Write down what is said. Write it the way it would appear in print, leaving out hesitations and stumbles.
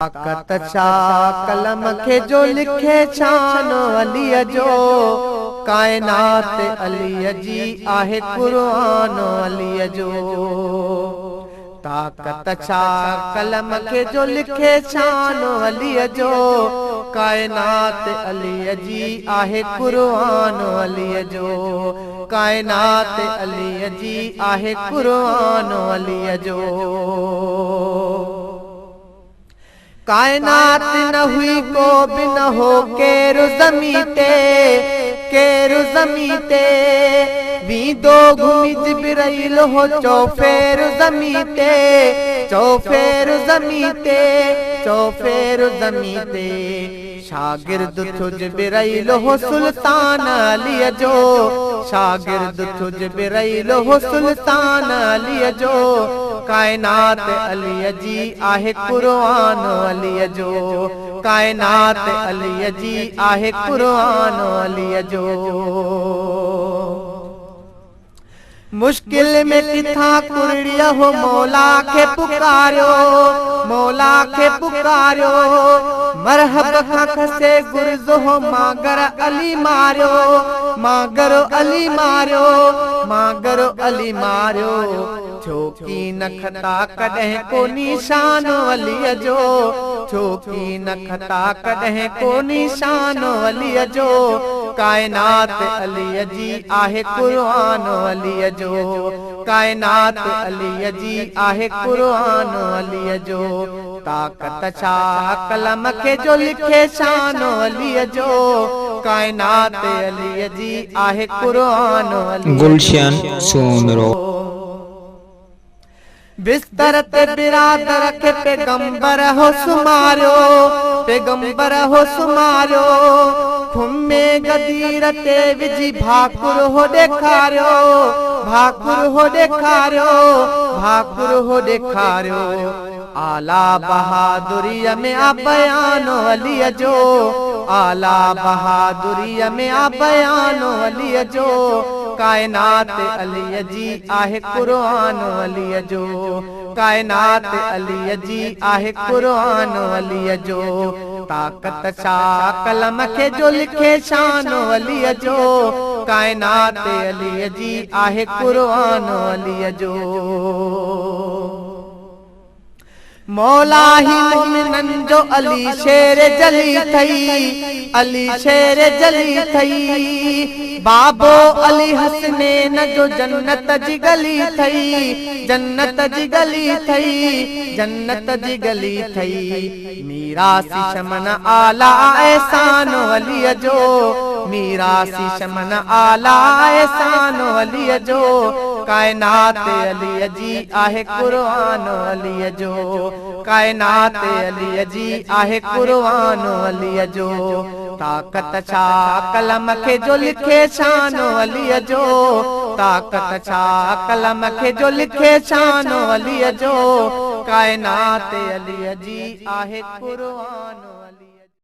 ताकत छा कलम खे जो लिखे शान अलीअ जो, कायनात अलीअ जी आहे क़ुरान अलीअ जो। ताकत छा कलम खे जो लिखे शान अलीअ जो, कायनात अलीअ जी आहे क़ुरान अलीअ जो। कायनात अलीअ जी आहे क़ुरान अलीअ जो। कायनात न हुई को भी न हो केरु ज़मी ते, केरु ज़मी ते वींदो घुमी जिब्राइल हो चौफेर ज़मी ते, चौफेर ज़मी ते, चौफेर ज़मी ते। शागिर्द थो जिब्राइल हो सुल्तान अलीअ जो, शागिर्द थो जिब्राइल हो सुल्तान अलीअ जो। कायनात अलीअ जी आहे क़ुरान अलीअ जो, कायनात अलीअ जी आहे क़ुरान अलीअ जो। मुश्किल में किथां कुरड़िया हो मौला खे पुकारियो, मौला खे पुकारियो। मरहब खां खसे गुर्ज़ हो मागर अली मारियो, मागर अली मारियो, मागर अली मारियो। छोकी न खता कॾहिं को निशान अलीअ जो, छोकी न खता कॾहिं को निशान अलीअ जो। कायनात अलीअ जी आहे क़ुरान अलीअ जो, कायनात अलीअ जी आहे क़ुरान अलीअ जो। ताकत छा कलम खे जो लिखे शान अलीअ जो, कायनात अलीअ जी आहे क़ुरान अलीअ जो। गुलशन सोमरो बिस्तर ते बिरादर खे पैगंबर हो सुमारियो, पैगंबर हो सुमारियो। खुमे गदीर ते विझी भाकुर हो ॾेखारियो, भाकुर हो ॾेखारियो, भाकुर हो ॾेखारियो। आला बहादुरीअ में आ बयान अलीअ जो, आला बहादुरीअ में आ बयान अलीअ जो। कायनात अलीअ जी आहे क़ुरान अलीअ जो, कायनात अलीअ जी आहे क़ुरान अलीअ जो। ताकत छा कलम खे जो लिखे शान अलीअ जो, कायनात अलीअ जी आहे क़ुरान अलीअ जो। मौला ही मोमिनन जो अली शेर जली थई, अली शेर जली थई। बाबो अली हसनैन जो जन्नत जी गली थई, जन्नत जी गली थई, जन्नत जी गली थई। मीरासी शमन आला एहसान अलीअ जो, मीरासी शमन आला एहसान अलीअ जो। कायनात अलीअ जी आहे क़ुरान अलीअ जो, कायनात अलीअ जी आहे क़ुरान अलीअ जो। ताकत छा कलम खे जो लिखे शान अलीअ जो, ताकत छा कलम खे जो लिखे शान अलीअ जो। कायनात अलीअ जी आहे क़ुरान।